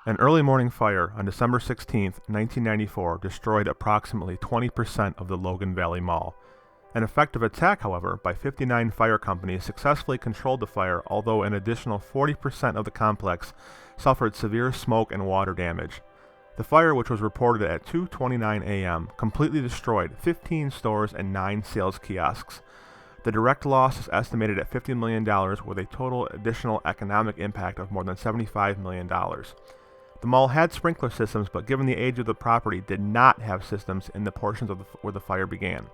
An early morning fire on December 16, 1994 destroyed approximately 20% of the Logan Valley Mall. An effective attack, however, by 59 fire companies successfully controlled the fire, although an additional 40% of the complex suffered severe smoke and water damage. The fire, which was reported at 2:29 a.m., completely destroyed 15 stores and 9 sales kiosks. The direct loss is estimated at $50 million, with a total additional economic impact of more than $75 million. The mall had sprinkler systems, but given the age of the property, did not have systems in the portions of where the fire began.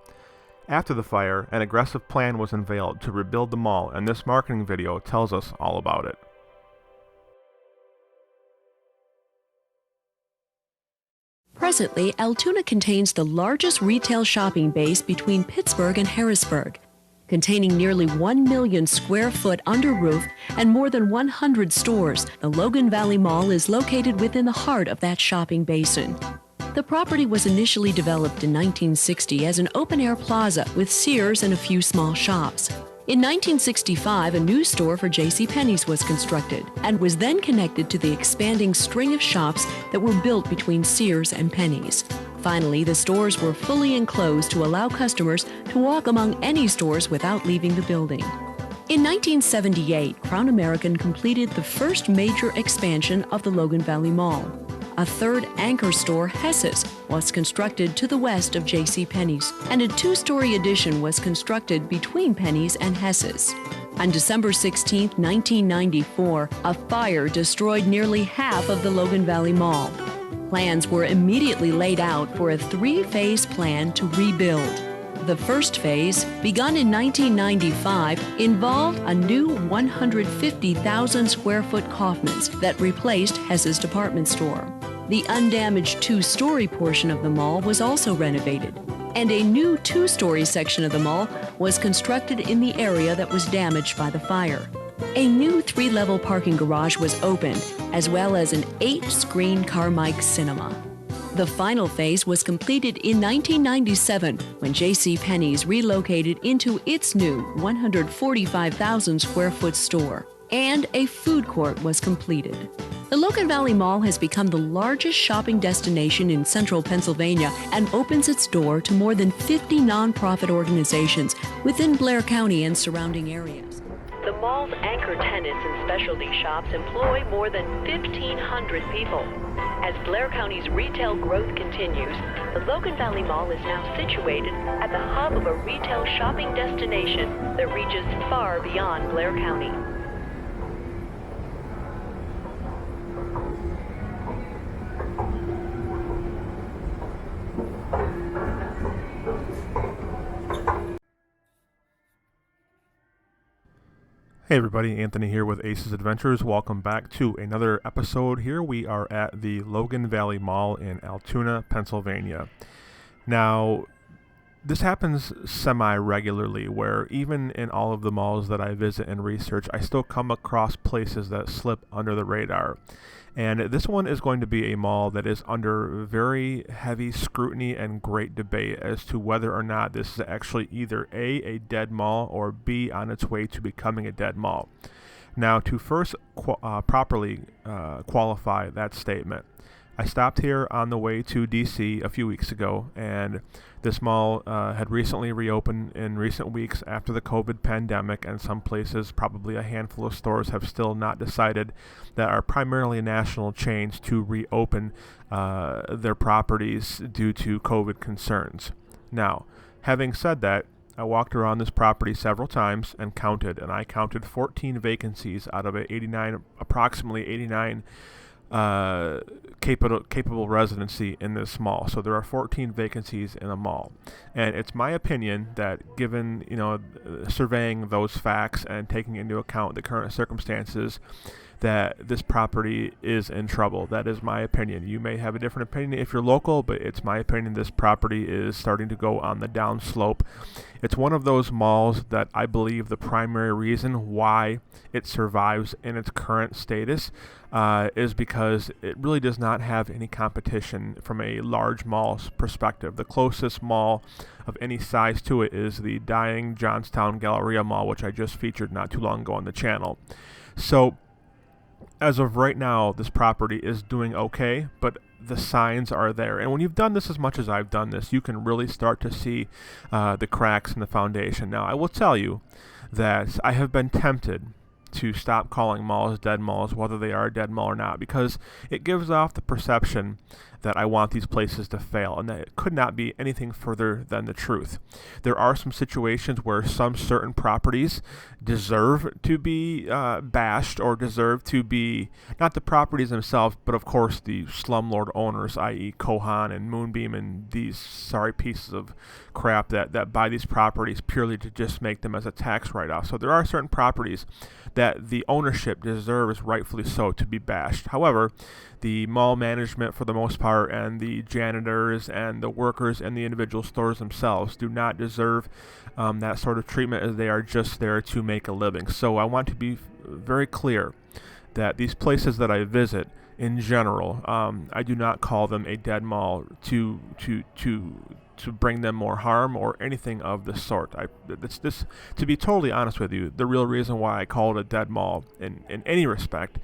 After the fire, an aggressive plan was unveiled to rebuild the mall, and this marketing video tells us all about it. Presently, Altoona contains the largest retail shopping base between Pittsburgh and Harrisburg. Containing nearly 1 million square foot under roof and more than 100 stores, the Logan Valley Mall is located within the heart of that shopping basin. The property was initially developed in 1960 as an open-air plaza with Sears and a few small shops. In 1965, a new store for JCPenney's was constructed and was then connected to the expanding string of shops that were built between Sears and Penney's. Finally, the stores were fully enclosed to allow customers to walk among any stores without leaving the building. In 1978, Crown American completed the first major expansion of the Logan Valley Mall. A third anchor store, Hess's, was constructed to the west of JCPenney's, and a two-story addition was constructed between Penney's and Hess's. On December 16, 1994, a fire destroyed nearly half of the Logan Valley Mall. Plans were immediately laid out for a three-phase plan to rebuild. The first phase, begun in 1995, involved a new 150,000 square foot Kaufmann's that replaced Hess's department store. The undamaged two-story portion of the mall was also renovated, and a new two-story section of the mall was constructed in the area that was damaged by the fire. A new three-level parking garage was opened, as well as an 8-screen Carmike cinema. The final phase was completed in 1997 when JCPenney's relocated into its new 145,000 square foot store, and a food court was completed. The Logan Valley Mall has become the largest shopping destination in central Pennsylvania and opens its door to more than 50 nonprofit organizations within Blair County and surrounding areas. The mall's anchor tenants and specialty shops employ more than 1,500 people. As Blair County's retail growth continues, the Logan Valley Mall is now situated at the hub of a retail shopping destination that reaches far beyond Blair County. Hey everybody, Anthony here with Ace's Adventures. Welcome back to another episode here. We are at the Logan Valley Mall in Altoona, Pennsylvania. Now, this happens semi-regularly where even in all of the malls that I visit and research, I still come across places that slip under the radar. And this one is going to be a mall that is under very heavy scrutiny and great debate as to whether or not this is actually either A, dead mall, or B, on its way to becoming a dead mall. Now, to first properly qualify that statement, I stopped here on the way to DC a few weeks ago, and this mall had recently reopened in recent weeks after the COVID pandemic, and some places, probably a handful of stores, have still not decided that are primarily national chains to reopen their properties due to COVID concerns. Now, having said that, I walked around this property several times and I counted 14 vacancies out of approximately 89 capable residency in this mall. So there are 14 vacancies in the mall, and it's my opinion that given surveying those facts and taking into account the current circumstances, that this property is in trouble. That is my opinion. You may have a different opinion if you're local, but it's my opinion this property is starting to go on the downslope. It's one of those malls that I believe the primary reason why it survives in its current status is because it really does not have any competition from a large mall's perspective. The closest mall of any size to it is the dying Johnstown Galleria Mall, which I just featured not too long ago on the channel. So as of right now, this property is doing okay, but the signs are there. And when you've done this as much as I've done this, you can really start to see the cracks in the foundation. Now, I will tell you that I have been tempted to stop calling malls dead malls, whether they are a dead mall or not, because it gives off the perception that I want these places to fail, and that it could not be anything further than the truth. There are some situations where some certain properties deserve to be bashed, or deserve to be, not the properties themselves, but of course the slumlord owners, i.e. Kohan and Moonbeam and these sorry pieces of crap that buy these properties purely to just make them as a tax write-off. So there are certain properties that the ownership deserves, rightfully so, to be bashed. However, the mall management, for the most part, and the janitors and the workers and the individual stores themselves do not deserve that sort of treatment, as they are just there to make a living. So I want to be very clear that these places that I visit, in general, I do not call them a dead mall to bring them more harm or anything of the sort. To be totally honest with you, the real reason why I call it a dead mall in any respect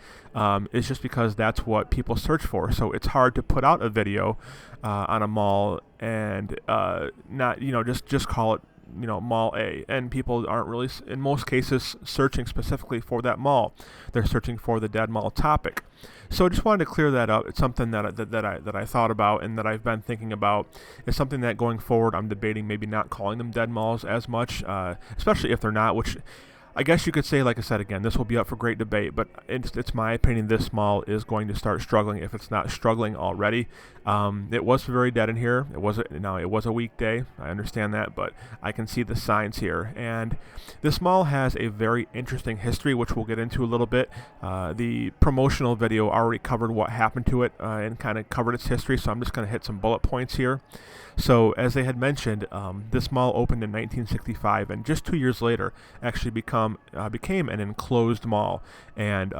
is just because that's what people search for. So it's hard to put out a video on a mall and not, just call it, Mall A, and people aren't really, in most cases, searching specifically for that mall. They're searching for the dead mall topic. So I just wanted to clear that up. It's something that I thought about and that I've been thinking about. It's something that going forward I'm debating maybe not calling them dead malls as much, especially if they're not, which I guess you could say, like I said, again, this will be up for great debate, but it's my opinion this mall is going to start struggling if it's not struggling already. It was very dead in here. It was a weekday. I understand that, but I can see the signs here. And this mall has a very interesting history, which we'll get into a little bit. The promotional video already covered what happened to it and kind of covered its history, so I'm just going to hit some bullet points here. So, as they had mentioned, this mall opened in 1965, and just 2 years later, actually became an enclosed mall, and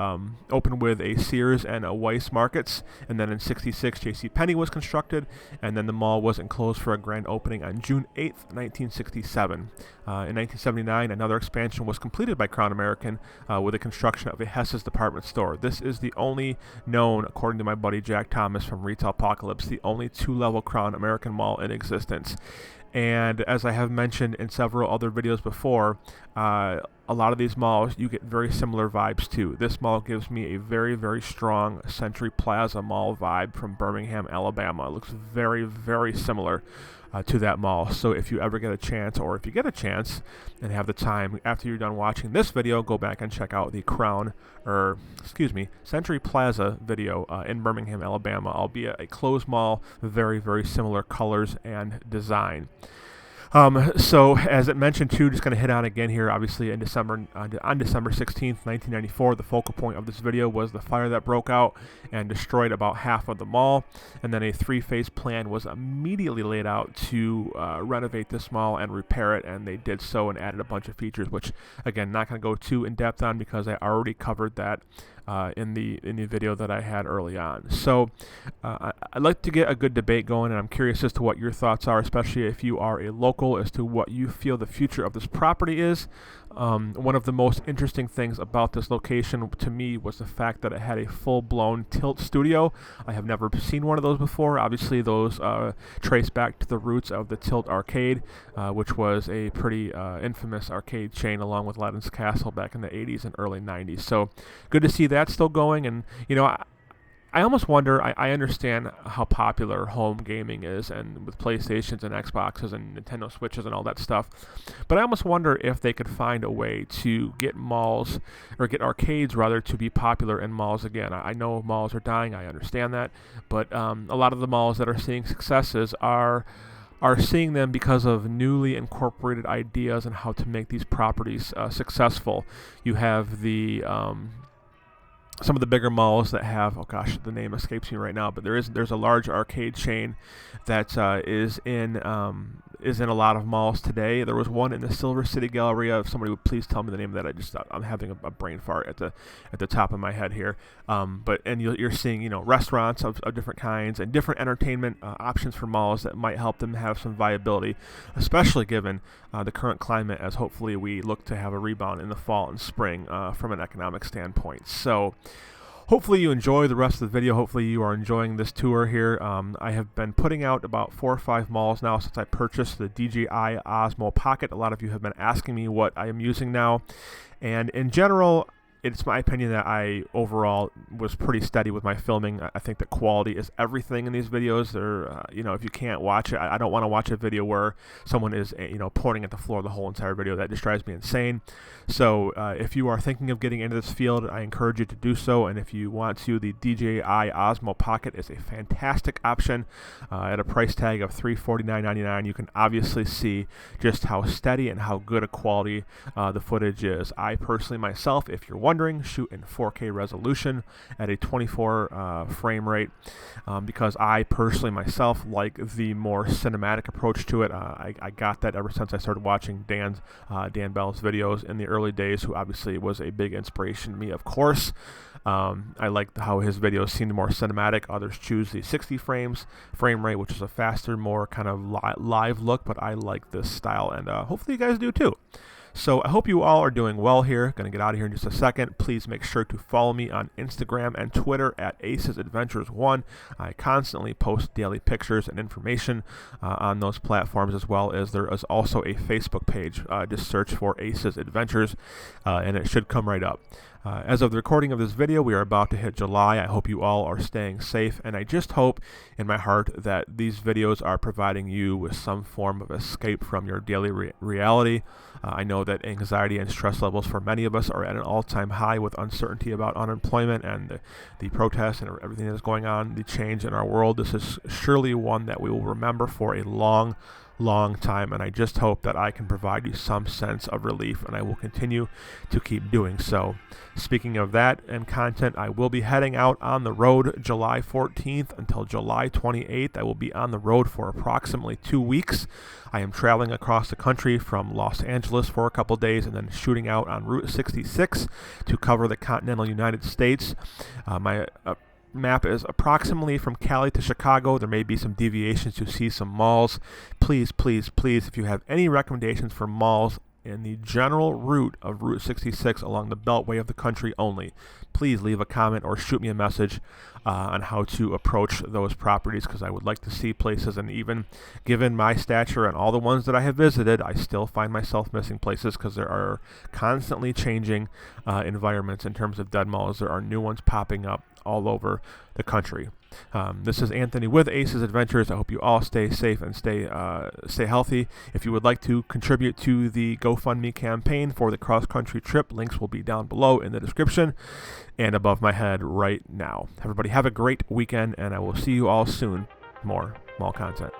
opened with a Sears and a Weiss Markets, and then in '66, JCPenney was constructed, and then the mall was enclosed for a grand opening on June 8th, 1967. In 1979, another expansion was completed by Crown American with the construction of a Hess's department store. This is the only known, according to my buddy Jack Thomas from Retail Apocalypse, the only two-level Crown American mall in existence. And as I have mentioned in several other videos before, a lot of these malls you get very similar vibes to. This mall gives me a very, very strong Century Plaza Mall vibe from Birmingham, Alabama. It looks very, very similar to that mall. So if you ever get a chance, or if you get a chance and have the time after you're done watching this video, go back and check out the Century Plaza video in Birmingham, Alabama, albeit a closed mall, very, very similar colors and design. So as it mentioned too, just going to hit on again here, obviously on December 16th, 1994, the focal point of this video was the fire that broke out and destroyed about half of the mall, and then a three-phase plan was immediately laid out to renovate this mall and repair it, and they did so and added a bunch of features, which again, not going to go too in depth on because I already covered that in the video that I had early on. So I'd like to get a good debate going, and I'm curious as to what your thoughts are, especially if you are a local, as to what you feel the future of this property is. One of the most interesting things about this location to me was the fact that it had a full-blown tilt studio. I have never seen one of those before. Obviously, those trace back to the roots of the Tilt Arcade, which was a pretty infamous arcade chain along with Aladdin's Castle back in the 80s and early 90s. So good to see that still going. And, I almost wonder, I understand how popular home gaming is, and with PlayStations and Xboxes and Nintendo Switches and all that stuff, but I almost wonder if they could find a way to get malls, or get arcades rather, to be popular in malls again. I know malls are dying, I understand that, but a lot of the malls that are seeing successes are seeing them because of newly incorporated ideas on how to make these properties successful. You have the some of the bigger malls that have, oh gosh, the name escapes me right now, but there's a large arcade chain that is in a lot of malls today. There was one in the Silver City Galleria. If somebody would please tell me the name of that, I'm having a brain fart at the top of my head here. But you're seeing restaurants of different kinds and different entertainment options for malls that might help them have some viability, especially given the current climate, as hopefully we look to have a rebound in the fall and spring from an economic standpoint. So hopefully you enjoy the rest of the video. Hopefully you are enjoying this tour here. I have been putting out about 4 or 5 malls now since I purchased the DJI Osmo Pocket. A lot of you have been asking me what I am using now, and in general, it's my opinion that I overall was pretty steady with my filming. I think the quality is everything in these videos. They're, if you can't watch it, I don't want to watch a video where someone is, pointing at the floor the whole entire video. That just drives me insane. So if you are thinking of getting into this field, I encourage you to do so. And if you want to, the DJI Osmo Pocket is a fantastic option at a price tag of $349.99. You can obviously see just how steady and how good a quality the footage is. I personally myself, if you're wondering, shoot in 4K resolution at a 24 frame rate because I personally myself like the more cinematic approach to it. I got that ever since I started watching Dan Bell's videos in the early days, who obviously was a big inspiration to me, of course. I like how his videos seemed more cinematic. Others choose the 60 frame rate, which is a faster, more kind of live look, but I like this style, and hopefully you guys do too. So I hope you all are doing well here. Going to get out of here in just a second. Please make sure to follow me on Instagram and Twitter at AcesAdventures1. I constantly post daily pictures and information on those platforms, as well as there is also a Facebook page. Just search for Aces Adventures and it should come right up. As of the recording of this video, we are about to hit July. I hope you all are staying safe, and I just hope in my heart that these videos are providing you with some form of escape from your daily reality. I know that anxiety and stress levels for many of us are at an all-time high with uncertainty about unemployment and the protests and everything that is going on, the change in our world. This is surely one that we will remember for a long time, and I just hope that I can provide you some sense of relief, and I will continue to keep doing so. Speaking of that and content, I will be heading out on the road July 14th until July 28th. I will be on the road for approximately 2 weeks. I am traveling across the country from Los Angeles for a couple days and then shooting out on Route 66 to cover the continental United States. My map is approximately from Cali to Chicago. There may be some deviations to see some malls. Please, if you have any recommendations for malls in the general route of Route 66 along the beltway of the country only, please leave a comment or shoot me a message on how to approach those properties, because I would like to see places, and even given my stature and all the ones that I have visited, I still find myself missing places because there are constantly changing environments in terms of dead malls. There are new ones popping up all over the country. This is Anthony with Aces Adventures. I hope you all stay safe and stay healthy. If you would like to contribute to the GoFundMe campaign for the cross-country trip, links will be down below in the description and above my head right now. Everybody have a great weekend, and I will see you all soon. More mall content.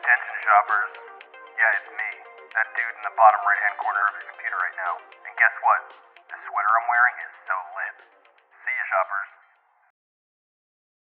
Attention shoppers. Yeah, it's me. That dude in the bottom right-hand corner of your computer right now. And guess what? The sweater I'm wearing is so lit. See ya, shoppers.